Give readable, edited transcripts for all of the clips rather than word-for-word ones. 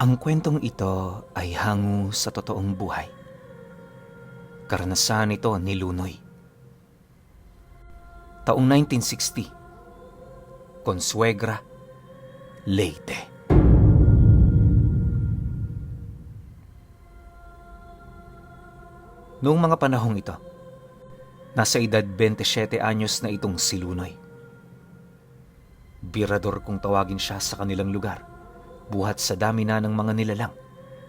Ang kwentong ito ay hango sa totoong buhay. Karanasan ito ni Lunoy. Taong 1960, Consuegra, Leyte. Noong mga panahong ito, nasa edad 27 anyos na itong si Lunoy. Birador kung tawagin siya sa kanilang lugar, buhat sa dami na ng mga nilalang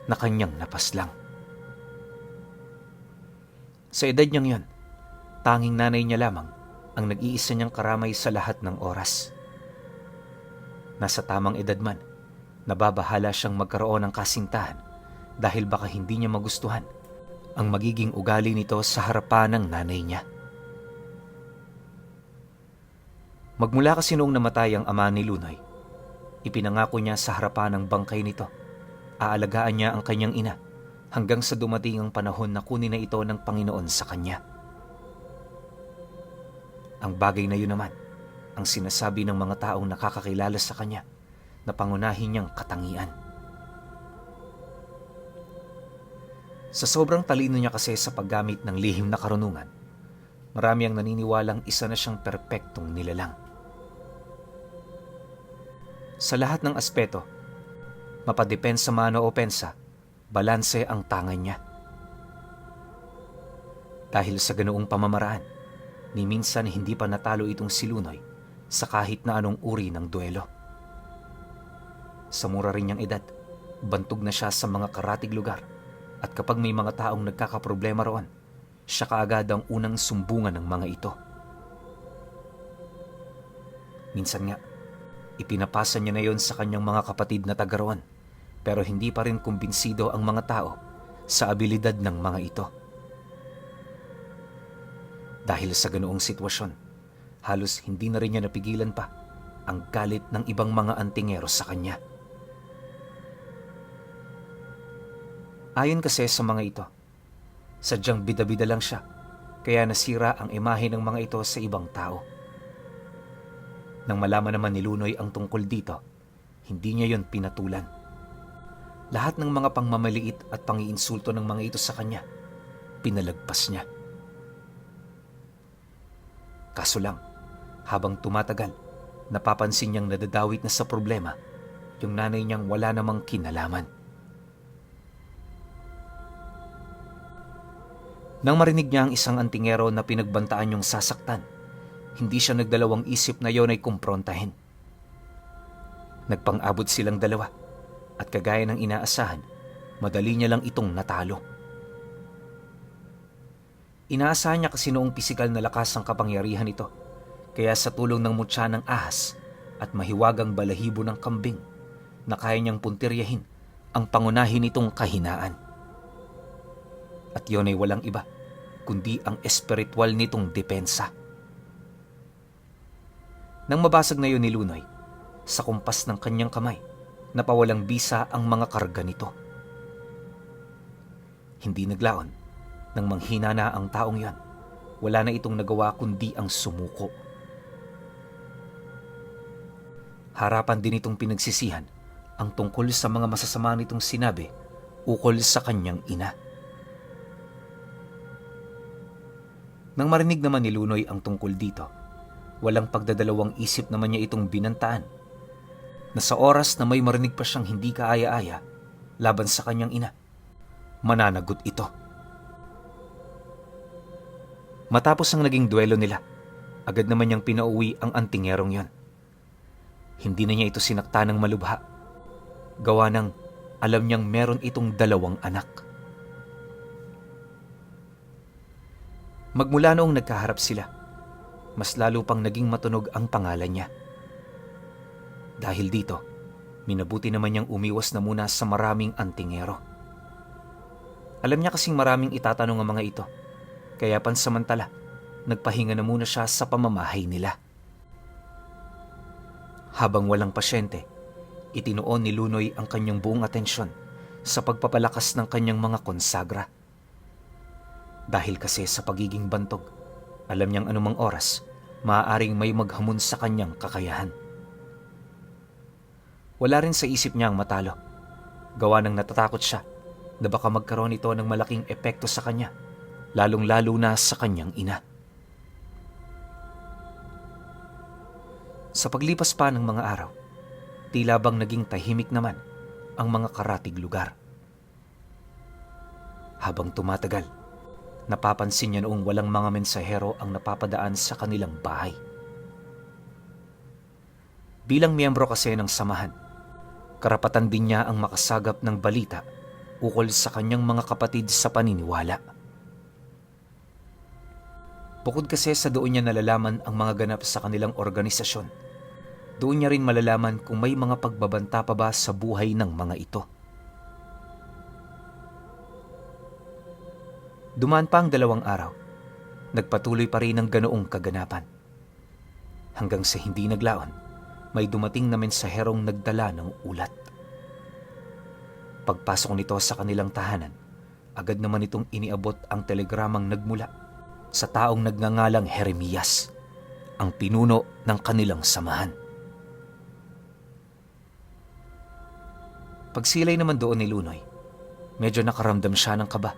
na kanyang napaslang. Sa edad niyang yon, tanging nanay niya lamang ang nag-iisa niyang karamay sa lahat ng oras. Nasa tamang edad man, nababahala siyang magkaroon ng kasintahan dahil baka hindi niya magustuhan ang magiging ugali nito sa harapan ng nanay niya. Magmula kasi noong namatay ang ama ni Lunoy, ipinangako niya sa harapan ng bangkay nito, aalagaan niya ang kanyang ina hanggang sa dumating ang panahon na kunin na ito ng Panginoon sa kanya. Ang bagay na yun naman, ang sinasabi ng mga taong nakakakilala sa kanya na pangunahin niyang katangian. Sa sobrang talino niya kasi sa paggamit ng lihim na karunungan, marami ang naniniwalang isa na siyang perpektong nilalang. Sa lahat ng aspeto, mapadepensa man o opensa, balanse ang tangan niya. Dahil sa ganoong pamamaraan, ni minsan hindi pa natalo itong si Lunoy sa kahit na anong uri ng duelo. Sa mura rin niyang edad, bantog na siya sa mga karatig lugar at kapag may mga taong nagkakaproblema roon, siya kaagad ang unang sumbungan ng mga ito. Minsan nga, ipinapasa niya na yon sa kanyang mga kapatid na taga roon, pero hindi pa rin kumbinsido ang mga tao sa abilidad ng mga ito. Dahil sa ganoong sitwasyon, halos hindi na rin niya napigilan pa ang galit ng ibang mga antingero sa kanya. Ayon kasi sa mga ito, sadyang bida-bida lang siya, kaya nasira ang imahe ng mga ito sa ibang tao. Nang malaman naman ni Lunoy ang tungkol dito, hindi niya yon pinatulan. Lahat ng mga pangmamaliit at pangiinsulto ng mga ito sa kanya, pinalagpas niya. Kaso lang, habang tumatagal, napapansin niyang nadadawit na sa problema yung nanay niyang wala namang kinalaman. Nang marinig niya ang isang antingero na pinagbantaan yung sasaktan, hindi siya nagdalawang isip na yon ay kumprontahin. Nagpang-abot silang dalawa at kagaya ng inaasahan, madali niya lang itong natalo. Inaasahan niya kasi noong pisikal na lakas ang kapangyarihan nito, kaya sa tulong ng mutya ng ahas at mahiwagang balahibo ng kambing, na kaya niyang puntiryahin ang pangunahin nitong kahinaan. At yon ay walang iba, kundi ang espiritual nitong depensa. Nang mabasag na yun ni Lunoy, sa kumpas ng kanyang kamay, napawalang bisa ang mga karga nito. Hindi naglaon, nang manghina na ang taong yan, wala na itong nagawa kundi ang sumuko. Harapan din itong pinagsisihan ang tungkol sa mga masasama nitong sinabi ukol sa kanyang ina. Nang marinig naman ni Lunoy ang tungkol dito, walang pagdadalawang isip naman niya itong binantaan na sa oras na may marinig pa siyang hindi kaaya-aya laban sa kanyang ina, mananagot ito. Matapos ang naging duelo nila, agad naman niyang pinauwi ang antingerong yon. Hindi na niya ito sinakta ng malubha, gawa ng alam niyang meron itong 2 anak. Magmula noong nagkaharap sila, mas lalo pang naging matunog ang pangalan niya. Dahil dito, minabuti naman niyang umiwas na muna sa maraming antingero. Alam niya kasing maraming itatanong ang mga ito, kaya pansamantala, nagpahinga na muna siya sa pamamahay nila. Habang walang pasyente, itinuon ni Lunoy ang kanyang buong atensyon sa pagpapalakas ng kanyang mga konsagra. Dahil kasi sa pagiging bantog, alam niyang anumang oras, maaaring may maghamon sa kanyang kakayahan. Wala rin sa isip niya ang matalo, Gawa ng natatakot siya na baka magkaroon ito ng malaking epekto sa kanya, lalong-lalo na sa kanyang ina. Sa paglipas pa ng mga araw, tila bang naging tahimik naman ang mga karatig lugar. Habang tumatagal, napapansin niya noong walang mga mensahero ang napapadaan sa kanilang bahay. Bilang miyembro kasi ng samahan, karapatan din niya ang makasagap ng balita ukol sa kanyang mga kapatid sa paniniwala. Bukod kasi sa doon niya nalalaman ang mga ganap sa kanilang organisasyon, doon niya rin malalaman kung may mga pagbabanta pa ba sa buhay ng mga ito. Dumaan pa ang 2 araw, nagpatuloy pa rin ang ganoong kaganapan. Hanggang sa hindi naglaon, may dumating na mensaherong nagdala ng ulat. Pagpasok nito sa kanilang tahanan, agad naman itong iniabot ang telegramang nagmula sa taong nagngangalang Jeremias, ang pinuno ng kanilang samahan. Pagsilay naman doon ni Lunoy, medyo nakaramdam siya ng kaba,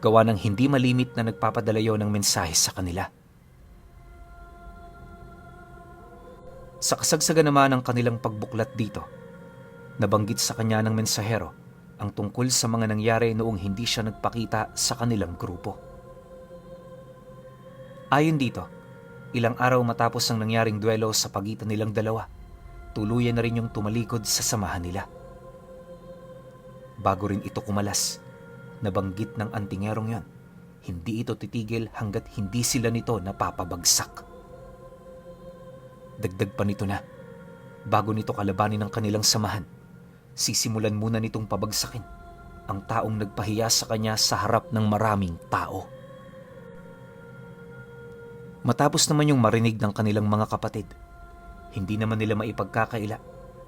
gawa ng hindi malimit na nagpapadala yon ng mensahe sa kanila. Sa kasagsagan naman ng kanilang pagbuklat dito, nabanggit sa kanya ng mensahero ang tungkol sa mga nangyari noong hindi siya nagpakita sa kanilang grupo. Ayon dito, ilang araw matapos ang nangyaring duelo sa pagitan nilang dalawa, tuluyan na rin yung tumalikod sa samahan nila. Bago rin ito kumalas, nabanggit ng antingerong yon, hindi ito titigil hanggat hindi sila nito napapabagsak. Dagdag pa nito na, bago nito kalabanin ng kanilang samahan, sisimulan muna nitong pabagsakin ang taong nagpahiya sa kanya sa harap ng maraming tao. Matapos naman yung marinig ng kanilang mga kapatid, hindi naman nila maipagkakaila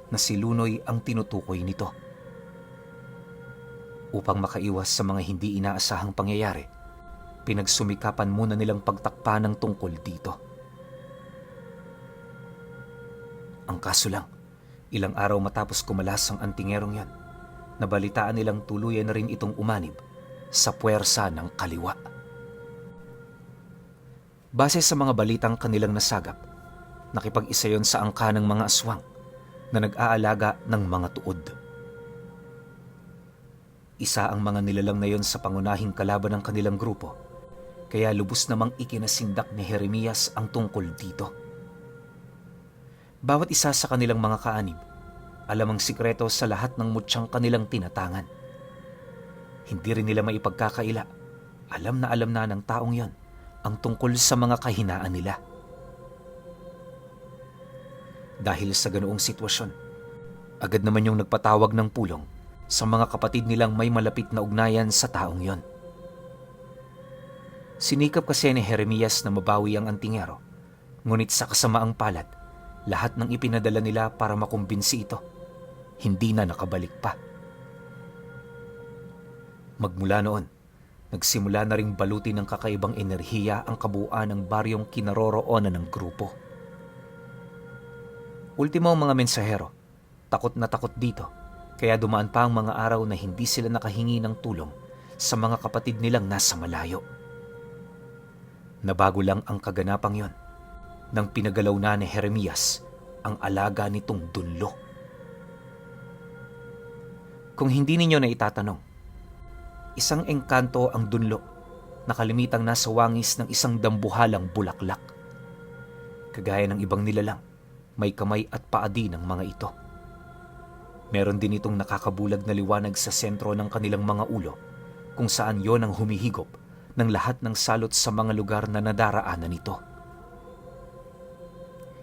na si Lunoy ang tinutukoy nito. Upang makaiwas sa mga hindi inaasahang pangyayari, pinagsumikapan muna nilang pagtakpa ng tungkol dito. Ang kaso lang, ilang araw matapos kumalas ang antingerong yan, nabalitaan nilang tuluyan na rin itong umanib sa puwersa ng kaliwa. Base sa mga balitang kanilang nasagap, nakipag-isa yon sa angka ng mga aswang na nag-aalaga ng mga tuod. Isa ang mga nilalang na yon sa pangunahing kalaban ng kanilang grupo, kaya lubos namang ikinasindak ni Jeremias ang tungkol dito. Bawat isa sa kanilang mga kaanib, alam ang sikreto sa lahat ng mutyang kanilang tinatangan. Hindi rin nila maipagkakaila, alam na ng taong yon ang tungkol sa mga kahinaan nila. Dahil sa ganoong sitwasyon, agad naman yung nagpatawag ng pulong sa mga kapatid nilang may malapit na ugnayan sa taong yon. Sinikap kasi ni Jeremias na mabawi ang antingero, ngunit sa kasamaang palad, lahat ng ipinadala nila para makumbinsi ito, hindi na nakabalik pa. Magmula noon, nagsimula na ring baluti ng kakaibang enerhiya ang kabuuan ng baryong kinaroroonan ng grupo. Ultimo ang mga mensahero, takot na takot dito, kaya dumaan pa ang mga araw na hindi sila nakahingi ng tulong sa mga kapatid nilang nasa malayo. Nabago lang ang kaganapang yon nang pinagalaw na ni Jeremias ang alaga nitong dunlo. Kung hindi ninyo na itatanong, isang engkanto ang dunlo na kalimitang nasa wangis ng isang dambuhalang bulaklak. Kagaya ng ibang nilalang, may kamay at paa din ng mga ito. Meron din itong nakakabulag na liwanag sa sentro ng kanilang mga ulo, kung saan yon ang humihigop ng lahat ng salot sa mga lugar na nadaraanan nito.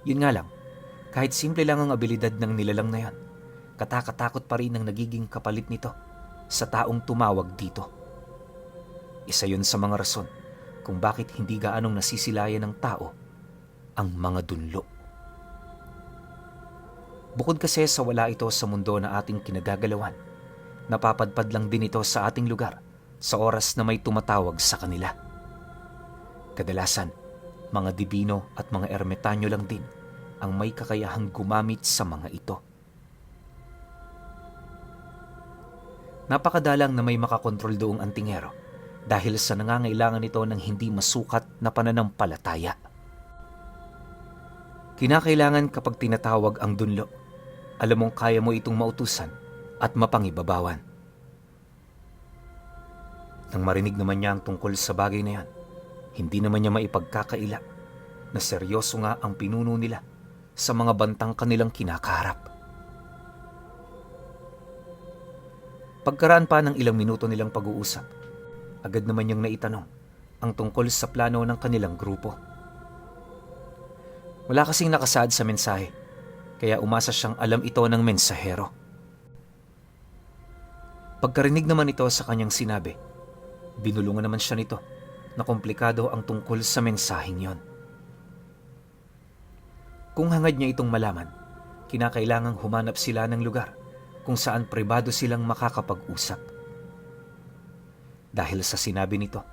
Yun nga lang, kahit simple lang ang abilidad ng nilalang na yan, katakatakot pa rin ang nagiging kapalit nito sa taong tumawag dito. Isa yun sa mga rason kung bakit hindi gaanong nasisilayan ng tao ang mga dunlo. Bukod kasi sa wala ito sa mundo na ating kinagagalawan, napapadpad lang din ito sa ating lugar sa oras na may tumatawag sa kanila. Kadalasan, mga dibino at mga ermitanyo lang din ang may kakayahang gumamit sa mga ito. Napakadalang na may makakontrol doong antingero dahil sa nangangailangan nito ng hindi masukat na pananampalataya. Kinakailangan kapag tinatawag ang dunlo, alam mong kaya mo itong mautusan at mapangibabawan. Nang marinig naman niya ang tungkol sa bagay na yan, hindi naman niya maipagkakaila na seryoso nga ang pinuno nila sa mga bantang kanilang kinakaharap. Pagkaraan pa ng ilang minuto nilang pag-uusap, agad naman niyang naitanong ang tungkol sa plano ng kanilang grupo. Wala kasing nakasaad sa mensahe, kaya umasa siyang alam ito ng mensahero. Pagkarinig naman ito sa kanyang sinabi, binulungan naman siya nito na komplikado ang tungkol sa mensaheng yon. Kung hangad niya itong malaman, kinakailangang humanap sila ng lugar kung saan pribado silang makakapag-usap. Dahil sa sinabi nito,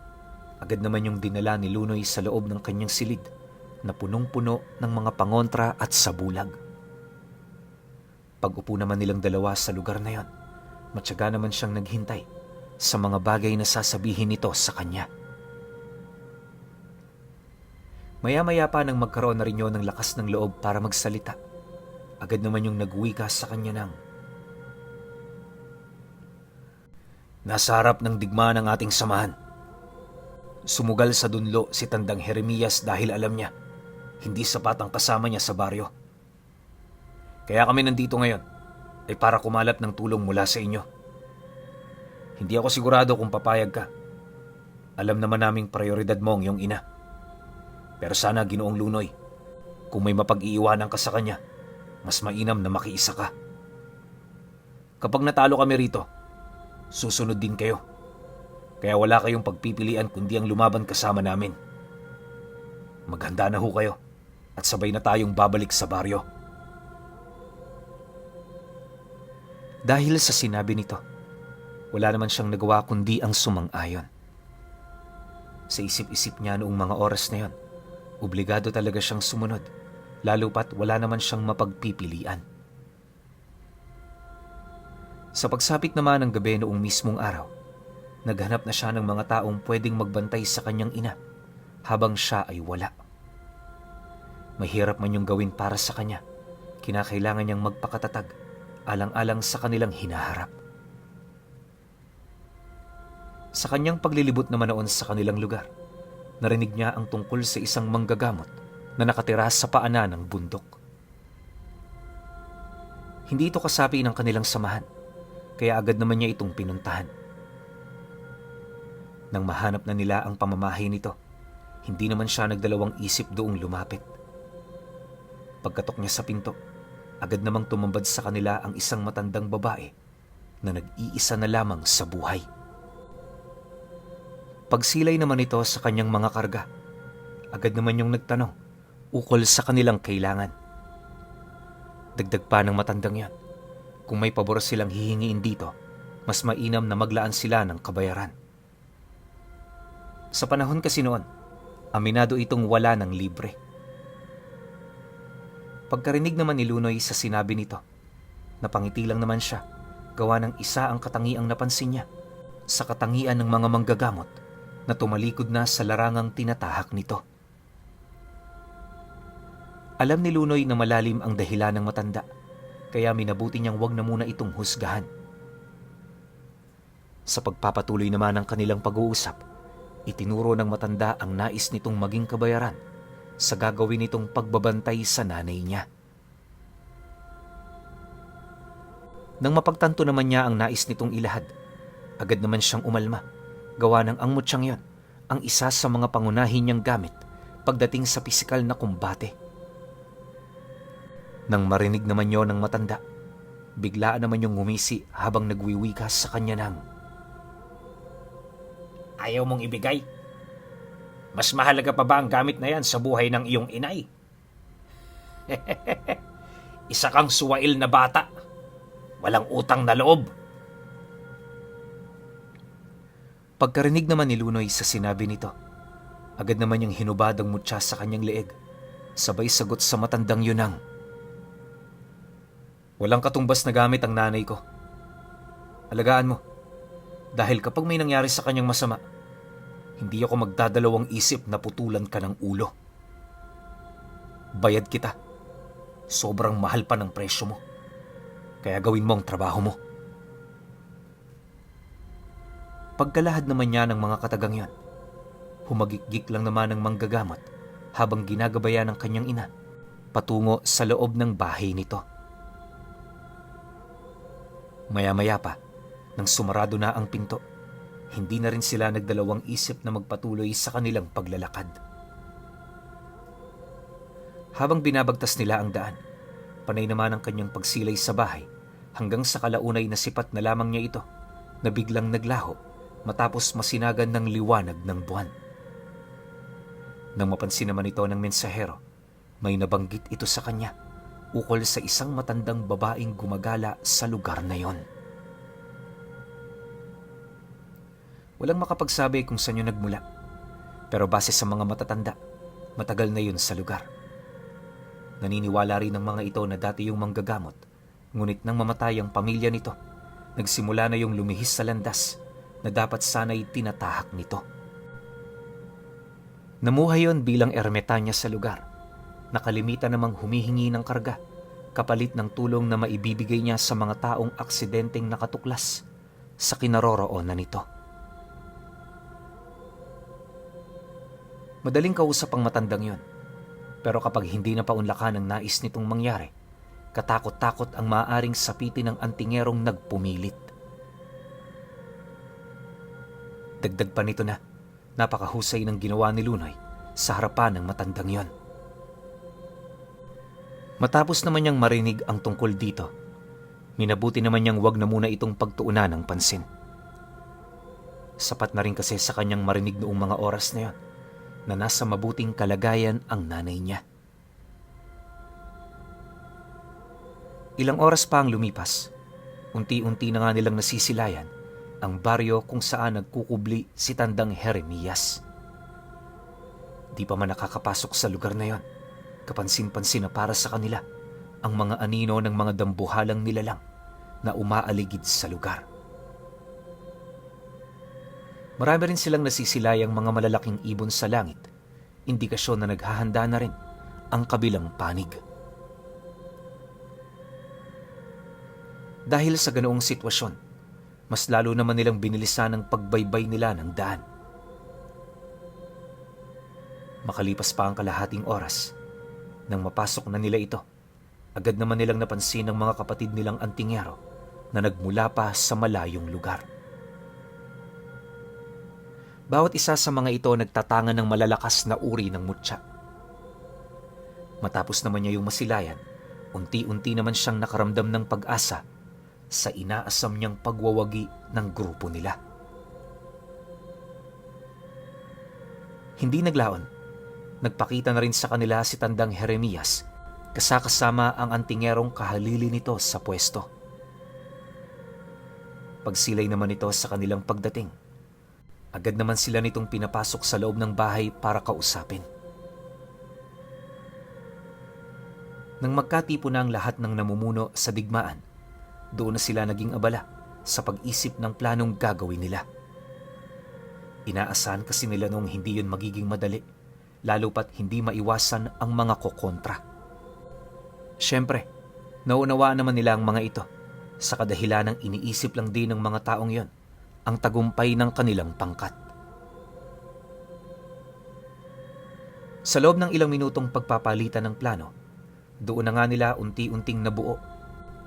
agad naman yung dinala ni Lunoy sa loob ng kanyang silid na punong-puno ng mga pangontra at sabulag. Pag-upo naman nilang dalawa sa lugar na yon, matyaga naman siyang naghintay sa mga bagay na sasabihin nito sa kanya. Maya-maya pa nang magkaroon na rin yun ng lakas ng loob para magsalita, agad naman yung nagwika sa kanya ng, "Nasa harap ng digma ng ating samahan. Sumugal sa dunlo si Tandang Jeremias dahil alam niya, hindi sapat ang kasama niya sa baryo. Kaya kami nandito ngayon ay para kumalap ng tulong mula sa inyo. Hindi ako sigurado kung papayag ka. Alam naman naming prioridad mo ang iyong ina. Pero sana, Ginoong Lunoy, kung may mapag-iiwanan ka sa kanya, mas mainam na makiisa ka. Kapag natalo kami rito, susunod din kayo. Kaya wala kayong pagpipilian kundi ang lumaban kasama namin. Maghanda na ho kayo at sabay na tayong babalik sa baryo." Dahil sa sinabi nito, wala naman siyang nagawa kundi ang sumang-ayon. Sa isip-isip niya noong mga oras na yon, obligado talaga siyang sumunod, lalo pat wala naman siyang mapagpipilian. Sa pagsapit naman ng gabi noong mismong araw, naghanap na siya ng mga taong pwedeng magbantay sa kanyang ina habang siya ay wala. Mahirap man yung gawin para sa kanya, kinakailangan niyang magpakatatag alang-alang sa kanilang hinaharap. Sa kanyang paglilibot naman noon sa kanilang lugar, narinig niya ang tungkol sa isang manggagamot na nakatira sa paanan ng bundok. Hindi ito kasapi ng kanilang samahan, kaya agad naman niya itong pinuntahan. Nang mahanap na nila ang pamamahay nito, hindi naman siya nagdalawang isip doong lumapit. Pagkatok niya sa pinto, agad namang tumambad sa kanila ang isang matandang babae na nag-iisa na lamang sa buhay. Pagsilay naman ito sa kanyang mga karga, agad naman yung nagtanong ukol sa kanilang kailangan. Dagdag pa ng matandang yan, kung may pabor silang hihingiin dito, mas mainam na maglaan sila ng kabayaran. Sa panahon kasi noon, aminado itong wala ng libre. Pagkarinig naman ni Lunoy sa sinabi nito, napangiti lang naman siya, gawa ng isa ang katangiang napansin niya sa katangian ng mga manggagamot na tumalikod na sa larangang tinatahak nito. Alam ni Lunoy na malalim ang dahilan ng matanda, kaya minabuti niyang wag na muna itong husgahan. Sa pagpapatuloy naman ng kanilang pag-uusap, itinuro ng matanda ang nais nitong maging kabayaran sa gagawin nitong pagbabantay sa nanay niya. Nang mapagtanto naman niya ang nais nitong ilahad, agad naman siyang umalma, gawa ng ang mutyang yon ang isa sa mga pangunahin niyang gamit pagdating sa pisikal na kumbate. Nang marinig naman yon ng matanda, biglaan naman yung ngumisi habang nagwiwikas sa kanya ng, "Ayaw mong ibigay? Mas mahalaga pa ba ang gamit na yan sa buhay ng iyong inay? Isa kang suwail na bata. Walang utang na loob." Pagkarinig naman ni Lunoy sa sinabi nito, agad naman niyang hinubad ang mutya sa kanyang leeg, sabay sagot sa matandang yun ang, "Walang katumbas na gamit ang nanay ko. Alagaan mo Dahil kapag may nangyari sa kanyang masama, hindi ako magdadalawang isip na putulan ka ng ulo. Bayad kita. Sobrang mahal pa ng presyo mo. Kaya gawin mo ang trabaho mo. Pagkalahad naman niya ng mga katagang yon, humagikgik lang naman ng manggagamot habang ginagabayan ng kanyang ina patungo sa loob ng bahay nito. Maya-maya pa, nang sumarado na ang pinto, hindi na rin sila nagdalawang isip na magpatuloy sa kanilang paglalakad. Habang binabagtas nila ang daan, panay naman ang kanyang pagsilay sa bahay hanggang sa kalaunay na sipat na lamang niya ito na biglang naglaho matapos masinagan ng liwanag ng buwan. Nang mapansin naman ito ng mensahero, may nabanggit ito sa kanya ukol sa isang matandang babaeng gumagala sa lugar na yon. Walang makapagsabi kung saan yun nagmula, pero base sa mga matatanda, matagal na yun sa lugar. Naniniwala rin ng mga ito na dati yung manggagamot, ngunit nang mamatay ang pamilya nito, nagsimula na yung lumihis sa landas na dapat sana'y tinatahak nito. Namuhay yon bilang ermetanya sa lugar, nakalimitan namang humihingi ng karga kapalit ng tulong na maibibigay niya sa mga taong aksidenteng nakatuklas sa kinaroroonan nito. Madaling kausap ang matandang yon, pero kapag hindi na paunlakan ang nais nitong mangyari, katakot-takot ang maaaring sapitin ng antingerong nagpumilit. Dagdag pa nito na napakahusay ng ginawa ni Lunoy sa harapan ng matandang yon. Matapos naman niyang marinig ang tungkol dito, minabuti naman niyang wag na muna itong pagtuunan ng pansin. Sapat na rin kasi sa kanyang marinig noong mga oras na yon na nasa mabuting kalagayan ang nanay niya. Ilang oras pa ang lumipas, unti-unti na nga nilang nasisilayan ang baryo kung saan nagkukubli si Tandang Jeremias. Di pa man nakakapasok sa lugar na yon, kapansin-pansin na para sa kanila ang mga anino ng mga dambuhalang nilalang na umaaligid sa lugar. Marami rin silang nasisilayang mga malalaking ibon sa langit, indikasyon na naghahanda na rin ang kabilang panig. Dahil sa ganoong sitwasyon, mas lalo naman nilang binilisan ang pagbaybay nila ng daan. Makalipas pa ang kalahating oras, nang mapasok na nila ito, agad naman nilang napansin ng mga kapatid nilang antingero na nagmula pa sa malayong lugar. Bawat isa sa mga ito nagtatangan ng malalakas na uri ng mutya. Matapos naman niya yung masilayan, unti-unti naman siyang nakaramdam ng pag-asa sa inaasam niyang pagwawagi ng grupo nila. Hindi naglaon, nagpakita na rin sa kanila si Tandang Jeremias kasama ang antingerong kahalili nito sa pwesto. Pagsilay naman ito sa kanilang pagdating, agad naman sila nitong pinapasok sa loob ng bahay para kausapin. Nang magkatipo na ang lahat ng namumuno sa digmaan, doon na sila naging abala sa pag-isip ng planong gagawin nila. Inaasahan kasi nila noong hindi yun magiging madali, lalo pat hindi maiwasan ang mga kokontra. Siyempre, naunawaan naman nila ang mga ito sa kadahilan ng iniisip lang din ng mga taong yon ang tagumpay ng kanilang pangkat. Sa loob ng ilang minutong pagpapalitan ng plano, doon na nga nila unti-unting nabuo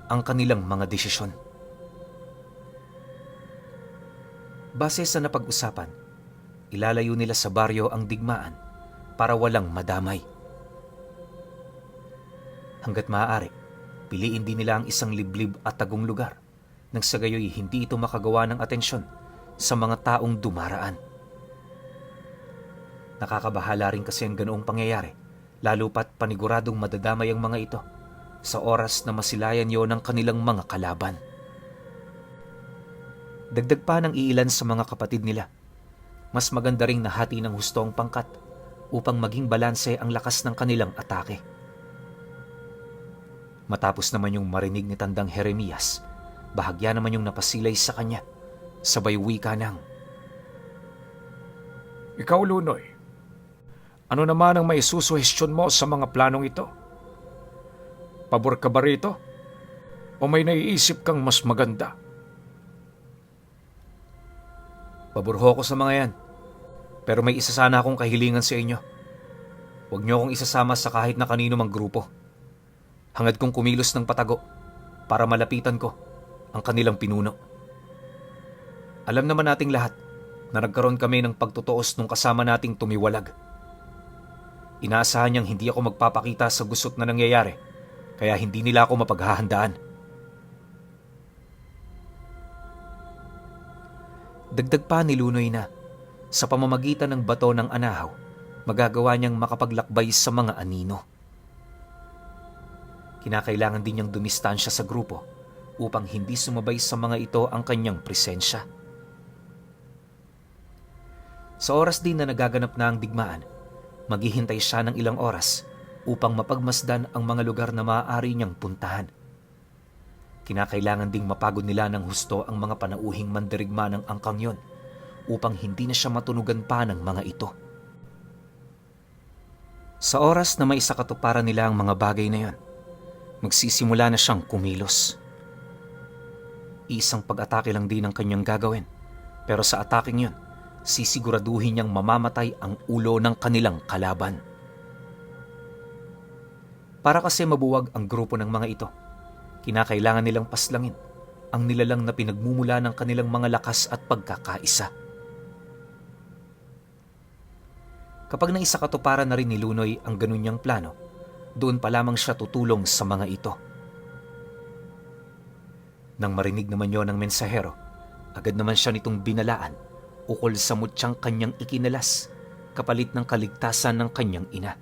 ang kanilang mga desisyon. Base sa napag-usapan, ilalayo nila sa baryo ang digmaan para walang madamay. Hanggat maaari, piliin din nila ang isang liblib at tagong lugar nang sa gayoy hindi ito makagawa ng atensyon sa mga taong dumaraan. Nakakabahala rin kasi ang ganoong pangyayari, lalo pat paniguradong madadamay ang mga ito sa oras na masilayan yon ng kanilang mga kalaban. Dagdag pa ng iilan sa mga kapatid nila, mas maganda ring nahati ng husto ang pangkat upang maging balanse ang lakas ng kanilang atake. Matapos naman yung marinig ni Tandang Jeremias, bahagya naman yung napasilay sa kanya Sabay wika ng, Ikaw, Lunoy, ano naman ang maisusuhestyon mo sa mga planong ito? Pabor ka ba rito? O may naiisip kang mas maganda? pabor ho ako sa mga yan. Pero may isa sana akong kahilingan sa inyo. Huwag niyo akong isasama sa kahit na kanino mang grupo. Hangad kong kumilos ng patago para malapitan ko ang kanilang pinuno. Alam naman nating lahat na nagkaroon kami ng pagtutuos nung kasama nating tumiwalag. Inaasahan niyang hindi ako magpapakita sa gusot na nangyayari, kaya hindi nila ako mapaghahandaan. Dagdag pa ni Lunoy na sa pamamagitan ng bato ng anahaw, magagawa niyang makapaglakbay sa mga anino. Kinakailangan din niyang dumistansya sa grupo upang hindi sumabay sa mga ito ang kanyang presensya. Sa oras din na nagaganap na ang digmaan, maghihintay siya ng ilang oras upang mapagmasdan ang mga lugar na maaari niyang puntahan. Kinakailangan ding mapagod nila ng husto ang mga panauhing mandirigma ng angkang yon upang hindi na siya matunugan pa ng mga ito. Sa oras na may sakatuparan nila ang mga bagay na yon, magsisimula na siyang kumilos. Isang pag-atake lang din ang kanyang gagawin, pero sa ataking yon, sisiguraduhin niyang mamamatay ang ulo ng kanilang kalaban. Para kasi mabuwag ang grupo ng mga ito, kinakailangan nilang paslangin ang nilalang na pinagmumula ng kanilang mga lakas at pagkakaisa. Kapag naisakatuparan na rin ni Lunoy ang ganun niyang plano, doon pa lamang siya tutulong sa mga ito. Nang marinig naman yon ng mensahero, agad naman siya nitong binalaan ukol sa mutyang kanyang ikinalas kapalit ng kaligtasan ng kanyang ina.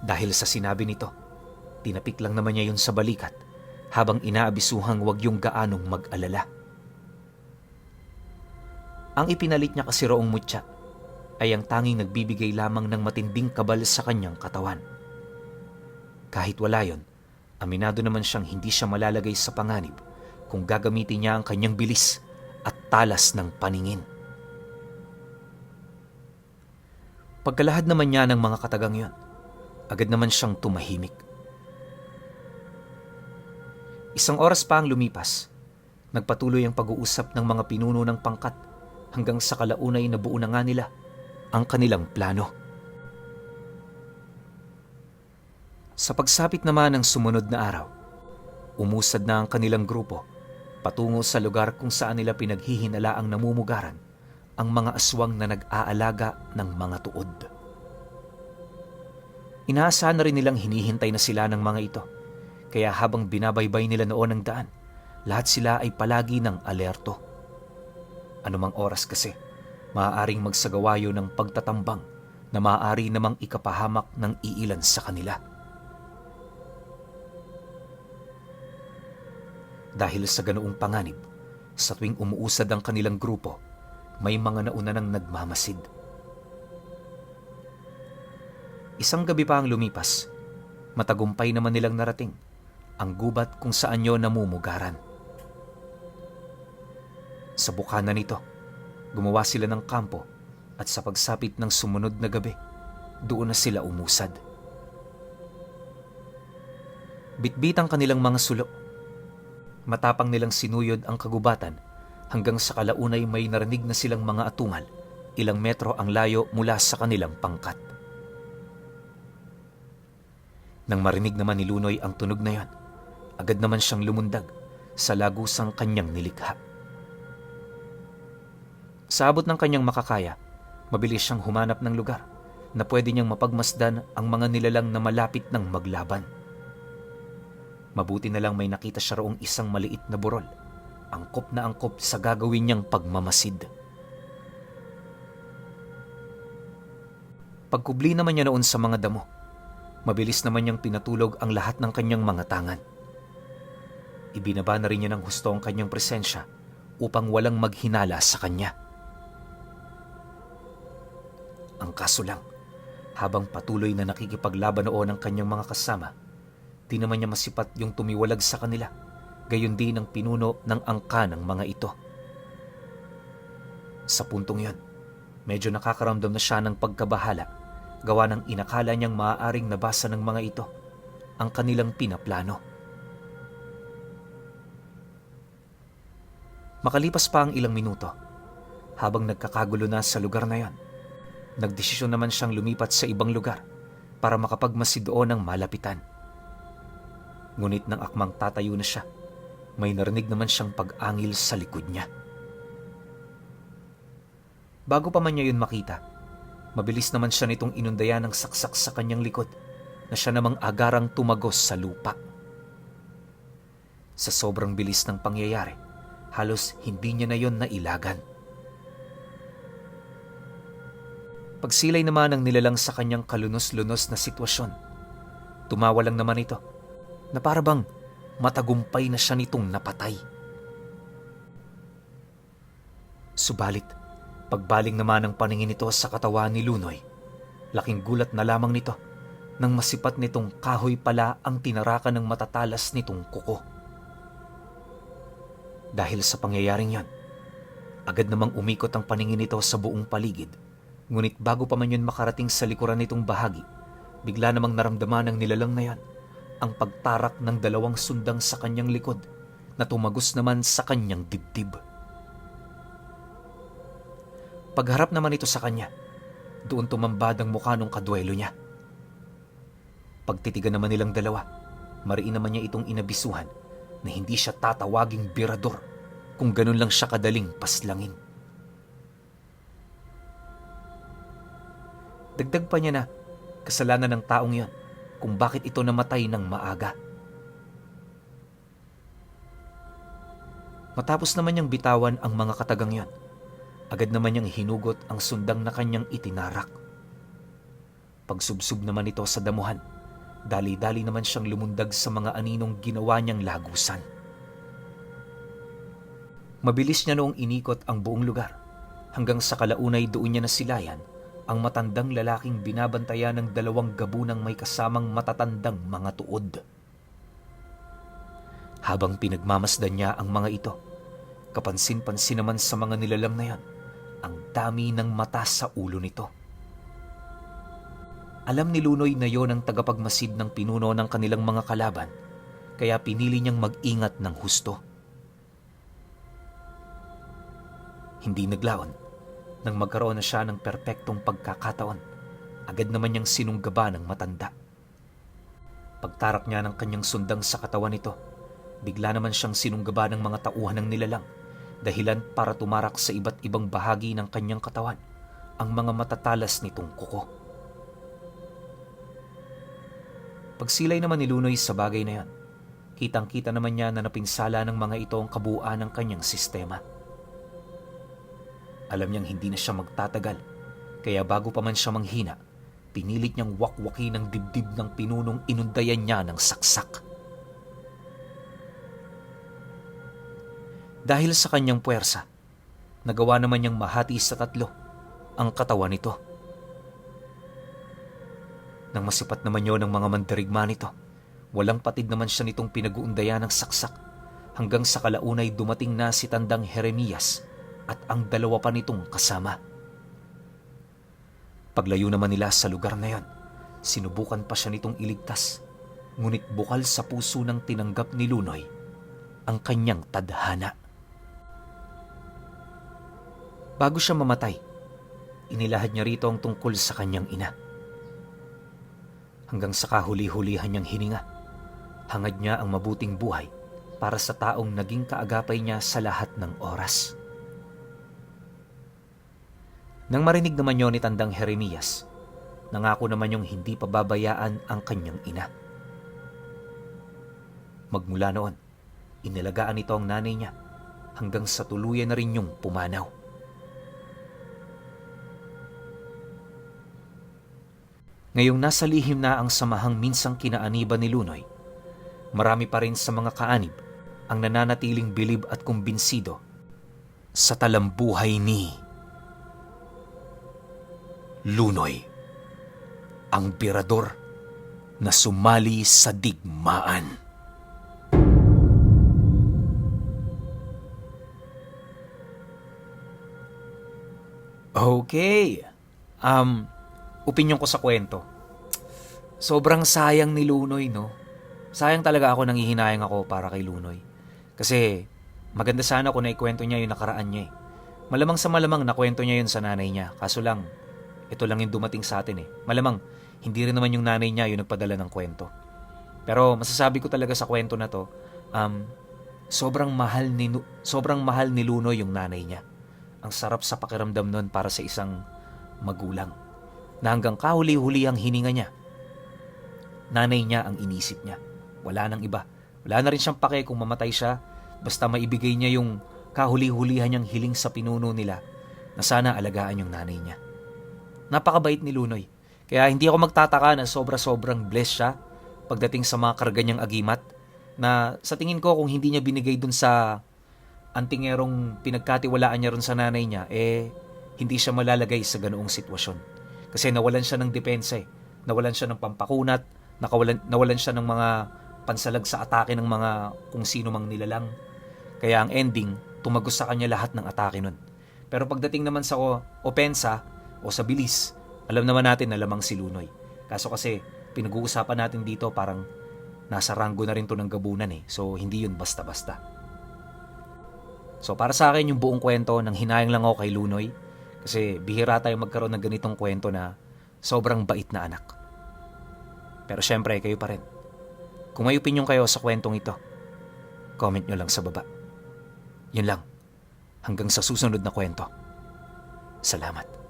Dahil sa sinabi nito, tinapik lang naman niya yun sa balikat habang inaabisuhang huwag yung gaanong mag-alala. Ang ipinalit niya kasi roong mutya ay ang tanging nagbibigay lamang ng matinding kabal sa kanyang katawan. Kahit wala yon, aminado naman siyang hindi siya malalagay sa panganib kung gagamitin niya ang kanyang bilis at talas ng paningin. Pagkalahad naman niya ng mga katagang yon, agad naman siyang tumahimik. Isang oras pa ang lumipas, nagpatuloy ang pag-uusap ng mga pinuno ng pangkat hanggang sa kalaunay na buo na nga nila ang kanilang plano. Sa pagsapit naman ng sumunod na araw, umusad na ang kanilang grupo patungo sa lugar kung saan nila pinaghihinalaang namumugaran ang mga aswang na nag-aalaga ng mga tuod. Inaasahan na rin nilang hinihintay na sila ng mga ito, kaya habang binabaybay nila noon ang daan, lahat sila ay palagi ng alerto. Anumang oras kasi, maaaring magsagawa yun ng pagtatambang na maaari namang ikapahamak ng iilan sa kanila. Dahil sa ganoong panganib, sa tuwing umuusad ang kanilang grupo, may mga nauna nang nagmamasid. Isang gabi pa ang lumipas, matagumpay naman nilang narating ang gubat kung saan yun namumugaran. Sa bukana nito, gumawa sila ng kampo at sa pagsapit ng sumunod na gabi, doon na sila umusad. Bitbit ang kanilang mga sulo. Matapang nilang sinuyod ang kagubatan hanggang sa kalaunay may narinig na silang mga atungal, ilang metro ang layo mula sa kanilang pangkat. Nang marinig naman ni Lunoy ang tunog na yon, agad naman siyang lumundag sa lagusang kanyang nilikha. Sa abot ng kanyang makakaya, mabilis siyang humanap ng lugar na pwede niyang mapagmasdan ang mga nilalang na malapit ng maglaban. Mabuti na lang may nakita siya roong isang maliit na burol, angkop na angkop sa gagawin niyang pagmamasid. Pagkubli naman niya noon sa mga damo, mabilis naman niyang pinatulog ang lahat ng kanyang mga tangan. Ibinaba na rin niya ng husto ang kanyang presensya upang walang maghinala sa kanya. Ang kaso lang, habang patuloy na nakikipaglaban noon ang kanyang mga kasama, di naman niya masipat yung tumiwalag sa kanila gayon din ang pinuno ng angka ng mga ito. Sa puntong yon, medyo nakakaramdam na siya ng pagkabahala, gawa ng inakala niyang maaaring nabasa ng mga ito ang kanilang pinaplano. Makalipas pa ang ilang minuto, habang nagkakagulo na sa lugar na yon, nagdesisyon naman siyang lumipat sa ibang lugar para makapagmasid doon ng malapitan. Ngunit nang akmang tatayo na siya, may narinig naman siyang pag-angil sa likod niya. Bago pa man niya yun makita, mabilis naman siya nitong inundayan ng saksak sa kanyang likod na siya namang agarang tumagos sa lupa. Sa sobrang bilis ng pangyayari, halos hindi niya na yon nailagan. Pagsilay naman ng nilalang sa kanyang kalunos-lunos na sitwasyon, tumawa lang naman ito na para bang matagumpay na siya nitong napatay. Subalit, pagbaling naman ng paningin nito sa katawan ni Lunoy, laking gulat na lamang nito nang masipat nitong kahoy pala ang tinarakan ng matatalas nitong kuko. Dahil sa pangyayaring yon, agad namang umikot ang paningin nito sa buong paligid, ngunit bago pa man yun makarating sa likuran nitong bahagi, bigla namang naramdaman ng nilalang na yan ang pagtarak ng dalawang sundang sa kanyang likod na tumagos naman sa kanyang dibdib. Pagharap naman ito sa kanya, doon tumambad ang mukha ng kadwelo niya. Pagtitigan naman nilang dalawa, mariin naman niya itong inabisuhan na hindi siya tatawaging birador kung ganun lang siya kadaling paslangin. Dagdag pa niya na kasalanan ng taong yon kung bakit ito namatay ng maaga. Matapos naman niyang bitawan ang mga katagang yon, agad naman niyang hinugot ang sundang na kanyang itinarak. Pagsubsob naman ito sa damuhan, dali-dali naman siyang lumundag sa mga aninong ginawa niyang lagusan. Mabilis niya noong inikot ang buong lugar, hanggang sa kalaunay doon niya nasilayan ang matandang lalaking binabantayan ng dalawang gabunang may kasamang matatandang mga tuod. Habang pinagmamasdan niya ang mga ito, kapansin-pansin naman sa mga nilalang na yan ang dami ng mata sa ulo nito. Alam ni Lunoy na yon ang tagapagmasid ng pinuno ng kanilang mga kalaban, kaya pinili niyang mag-ingat ng husto. Hindi naglaon, nang magkaroon na siya ng perpektong pagkakataon, agad naman niyang sinunggaba ng matanda. Pagtarak niya ng kanyang sundang sa katawan nito, bigla naman siyang sinunggaba ng mga tauhan ng nilalang, dahilan para tumarak sa iba't ibang bahagi ng kanyang katawan ang mga matatalas nitong kuko. Pagsilay naman ni Lunoy sa bagay na yan, kitang-kita naman niya na napinsala ng mga ito ang kabuuan ng kanyang sistema. Alam niyang hindi na siya magtatagal, kaya bago pa man siya manghina, pinilit niyang wakwaki ng dibdib ng pinunong inundayan niya ng saksak. Dahil sa kanyang puwersa, nagawa naman niyang mahati sa tatlo ang katawan nito. Nang masipat naman yon ng mga mandirigma nito, walang patid naman siya nitong pinag-uundayan ng saksak, hanggang sa kalaunay dumating na si Tandang Jeremias at ang dalawa pa nitong kasama. Paglayo naman nila sa lugar na yon, sinubukan pa siya nitong iligtas, ngunit bukal sa puso ng tinanggap ni Lunoy ang kanyang tadhana. Bago siya mamatay, inilahad niya rito ang tungkol sa kanyang ina. Hanggang sa kahuli-hulihan niyang hininga, hangad niya ang mabuting buhay para sa taong naging kaagapay niya sa lahat ng oras. Nang marinig naman yun ni Tandang Jeremias, nangako naman yung hindi pababayaan ang kanyang ina. Magmula noon, inilagaan ito ang nanay niya hanggang sa tuluyan na rin yung pumanaw. Ngayong nasa lihim na ang samahang minsang kinaaniban ni Lunoy, marami pa rin sa mga kaanib ang nananatiling bilib at kumbinsido sa talambuhay ni Lunoy, ang birador na sumali sa digmaan. Okay. Opinyon ko sa kwento. Sobrang sayang ni Lunoy, no? Sayang talaga ako, nanghihinayang ako para kay Lunoy. Kasi maganda sana kung naikwento niya yung nakaraan niya eh. Malamang sa malamang nakwento niya yun sa nanay niya. Kaso lang, ito lang yung dumating sa atin eh. Malamang, hindi rin naman yung nanay niya yung nagpadala ng kwento. Pero masasabi ko talaga sa kwento na to, sobrang mahal ni Lunoy yung nanay niya. Ang sarap sa pakiramdam nun para sa isang magulang. Na hanggang kahuli-huli ang hininga niya, nanay niya ang inisip niya. Wala nang iba. Wala na rin siyang pake kung mamatay siya, basta maibigay niya yung kahuli-hulihan niyang hiling sa pinuno nila na sana alagaan yung nanay niya. Napakabait ni Lunoy. Kaya hindi ako magtataka na sobra-sobrang blessed siya pagdating sa mga karga niyang agimat, na sa tingin ko kung hindi niya binigay dun sa antingerong pinagkatiwalaan niya ron sa nanay niya, hindi siya malalagay sa ganoong sitwasyon. Kasi nawalan siya ng depensa eh. Nawalan siya ng pampakunat, nawalan siya ng mga pansalag sa atake ng mga kung sino mang nilalang. Kaya ang ending, tumagos sa kanya lahat ng atake nun. Pero pagdating naman sa opensa o sa bilis, alam naman natin na lamang si Lunoy. Kaso kasi, pinag-uusapan natin dito parang nasa ranggo na rin to ng gabunan eh. So, hindi yun basta-basta. So, para sa akin, yung buong kwento, nang hinayang lang ako kay Lunoy. Kasi bihira tayo magkaroon ng ganitong kwento na sobrang bait na anak. Pero syempre, kayo pa rin. Kung may opinion kayo sa kwentong ito, comment nyo lang sa baba. Yun lang. Hanggang sa susunod na kwento. Salamat.